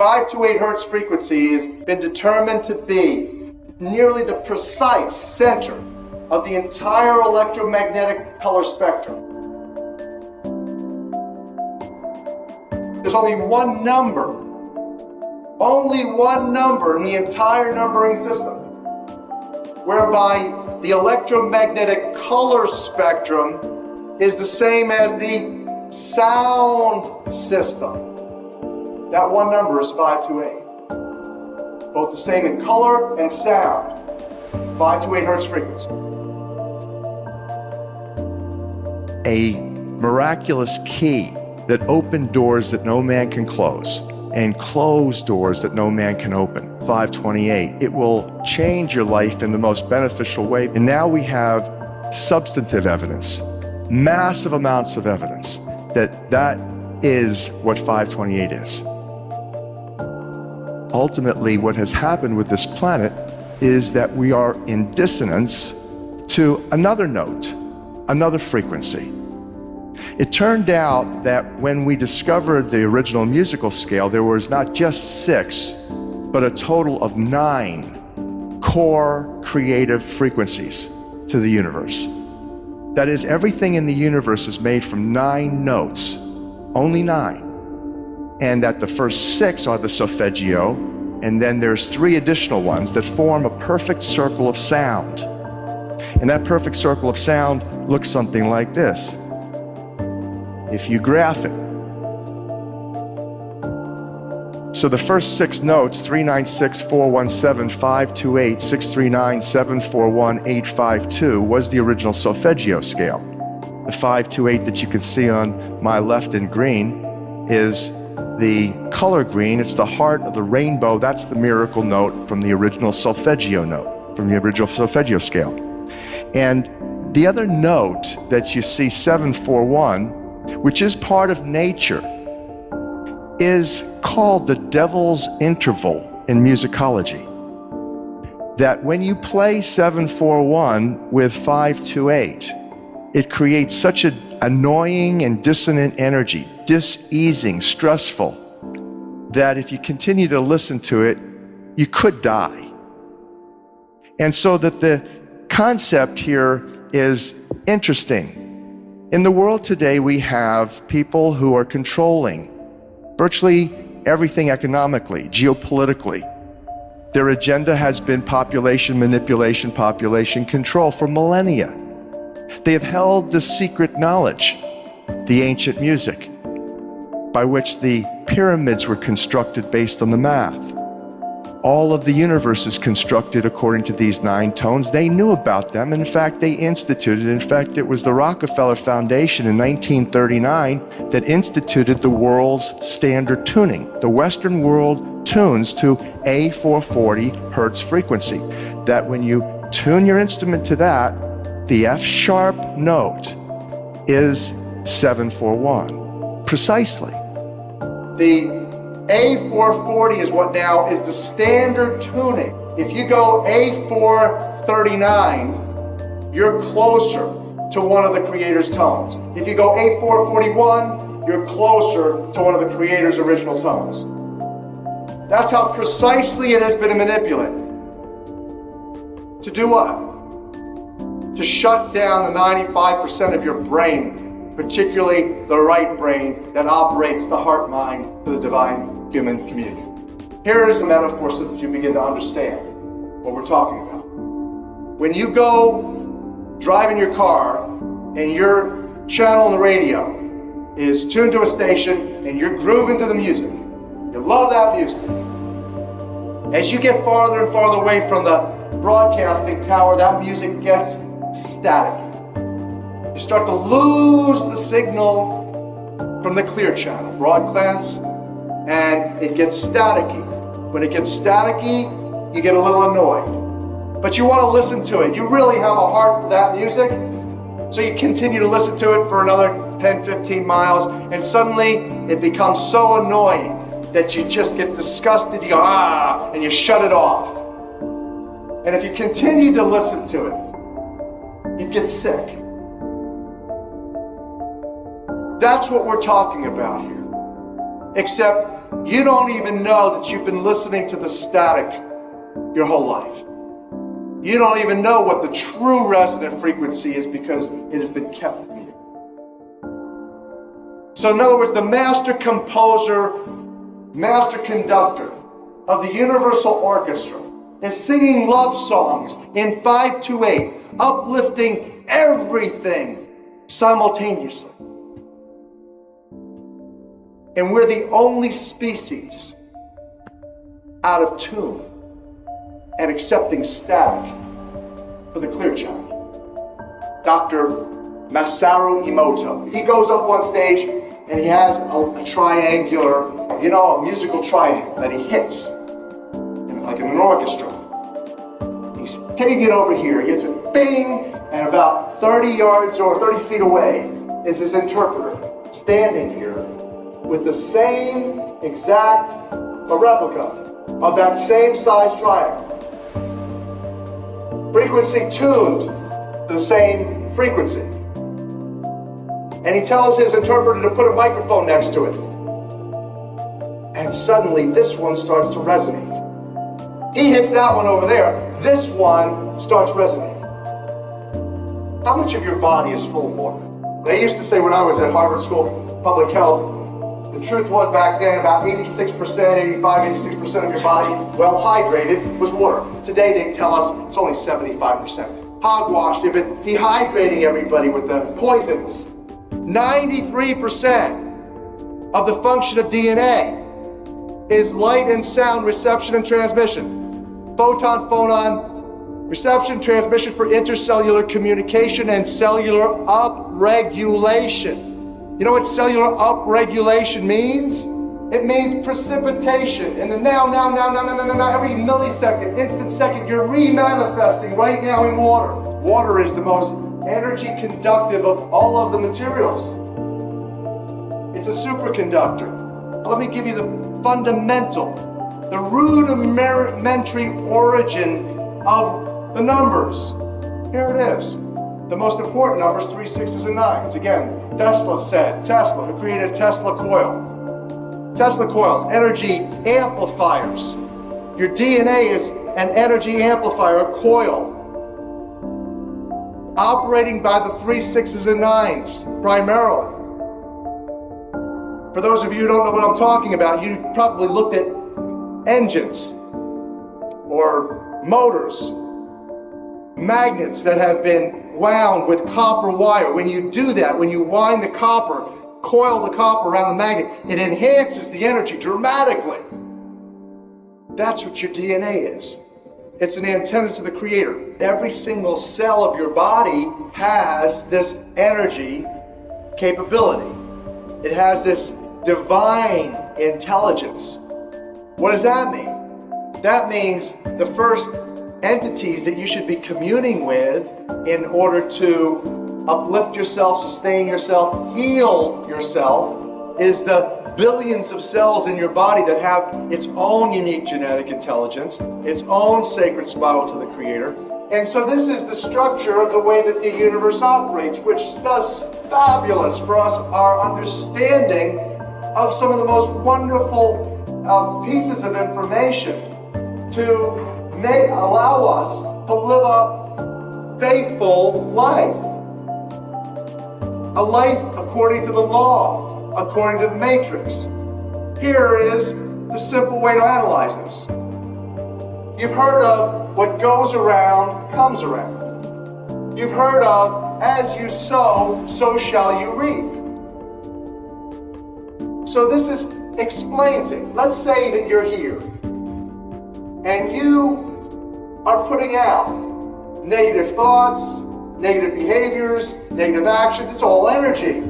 528 hertz frequency has been determined to be nearly the precise center of the entire electromagnetic color spectrum. There's only one number in the entire numbering system whereby the electromagnetic color spectrum is the same as the sound system. That one number is 528. Both the same in color and sound. 528 hertz frequency. A miraculous key that opened doors that no man can close and close doors that no man can open. 528. It will change your life in the most beneficial way. And now we have substantive evidence, massive amounts of evidence that is what 528 is. Ultimately, what has happened with this planet is that we are in dissonance to another note, another frequency. It turned out that when we discovered the original musical scale, there was not just 6, but a total of 9 core creative frequencies to the universe. That is, everything in the universe is made from 9 notes, only 9. And that the first 6 are the solfeggio, and then there's 3 additional ones that form a perfect circle of sound. And that perfect circle of sound looks something like this, if you graph it. So the first 6 notes, 396, 417, 528, 639, 741, 852, was the original solfeggio scale. The 528 that you can see on my left in green is the color green. It's the heart of the rainbow. That's the miracle note from the original solfeggio note, from the original solfeggio scale. And the other note that you see, 741, which is part of nature, is called the devil's interval in musicology. That when you play 741 with 528, it creates such an annoying and dissonant energy, diseasing, stressful, that if you continue to listen to it, you could die. And so that the concept here is interesting. In the world today, we have people who are controlling virtually everything economically, geopolitically. Their agenda has been population manipulation, population control for millennia. They have held the secret knowledge, the ancient music, by which the pyramids were constructed based on the math. All of the universe is constructed according to these 9 tones. They knew about them. In fact, they instituted. In fact, it was the Rockefeller Foundation in 1939 that instituted the world's standard tuning. The Western world tunes to a 440 hertz frequency. That when you tune your instrument to that, the F sharp note is 741. Precisely. The A440 is what now is the standard tuning. If you go A439, you're closer to one of the creator's tones. If you go A441, you're closer to one of the creator's original tones. That's how precisely it has been manipulated. To do what? To shut down the 95% of your brain, particularly the right brain that operates the heart-mind to the divine human community. Here is a metaphor so that you begin to understand what we're talking about. When you go driving your car and your channel on the radio is tuned to a station and you're grooving to the music, you love that music. As you get farther and farther away from the broadcasting tower, that music gets static. You start to lose the signal from the clear channel, broadcast, and it gets staticky. When it gets staticky, you get a little annoyed. But you want to listen to it. You really have a heart for that music, so you continue to listen to it for another 10, 15 miles, and suddenly it becomes so annoying that you just get disgusted. You go, ah, and you shut it off. And if you continue to listen to it, you get sick. That's what we're talking about here. Except you don't even know that you've been listening to the static your whole life. You don't even know what the true resonant frequency is because it has been kept from you. So in other words, the master composer, master conductor of the Universal Orchestra is singing love songs in 528, uplifting everything simultaneously. And we're the only species out of tune and accepting static for the clear channel. Dr. Masaru Emoto. He goes up on stage and he has a triangular, a musical triangle that he hits, like in an orchestra. He's hitting it over here. He hits it, bing, and about 30 yards or 30 feet away is his interpreter standing here with the same exact replica of that same size triangle. Frequency tuned to the same frequency. And he tells his interpreter to put a microphone next to it. And suddenly this one starts to resonate. He hits that one over there. This one starts resonating. How much of your body is full of water? They used to say when I was at Harvard School of Public Health, the truth was back then about 86%, 86% of your body, well hydrated, was water. Today they tell us it's only 75%. Hogwash, they've been dehydrating everybody with the poisons. 93% of the function of DNA is light and sound reception and transmission. Photon, phonon, reception, transmission for intercellular communication and cellular upregulation. You know what cellular upregulation means? It means precipitation. In the now, every millisecond, instant second, you're remanifesting right now in water. Water is the most energy conductive of all of the materials. It's a superconductor. Let me give you the fundamental, the rudimentary origin of the numbers. Here it is. The most important numbers, 3, 6s, and 9s. Again, Tesla, who created Tesla coil. Tesla coils, energy amplifiers. Your DNA is an energy amplifier, a coil, operating by the 3, 6s, and 9s primarily. For those of you who don't know what I'm talking about, you've probably looked at engines or motors, magnets that have been wound with copper wire. When you do that, when you wind the copper, coil the copper around the magnet, it enhances the energy dramatically. That's what your DNA is. It's an antenna to the Creator. Every single cell of your body has this energy capability. It has this divine intelligence. What does that mean? That means the first entities that you should be communing with in order to uplift yourself, sustain yourself, heal yourself, is the billions of cells in your body that have its own unique genetic intelligence, its own sacred spiral to the Creator. And so this is the structure of the way that the universe operates, which does fabulous for us, our understanding of some of the most wonderful pieces of information to allow us to live a faithful life. A life according to the law, according to the matrix. Here is the simple way to analyze this. You've heard of what goes around comes around. You've heard of as you sow, so shall you reap. So this explains it. Let's say that you're here and you are putting out negative thoughts, negative behaviors, negative actions. It's all energy.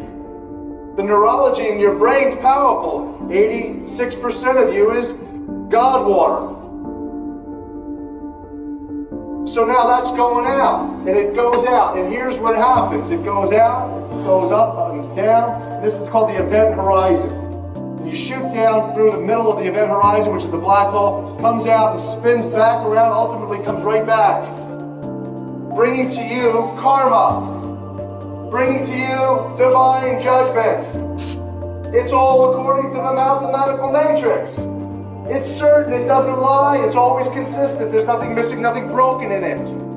The neurology in your brain's powerful. 86% of you is God water. So now that's going out, and it goes out, and here's what happens. It goes out, it goes up and down. This is called the event horizon. You shoot down through the middle of the event horizon, which is the black hole, comes out and spins back around, ultimately comes right back, bringing to you karma, bringing to you divine judgment. It's all according to the mathematical matrix. It's certain, it doesn't lie, it's always consistent. There's nothing missing, nothing broken in it.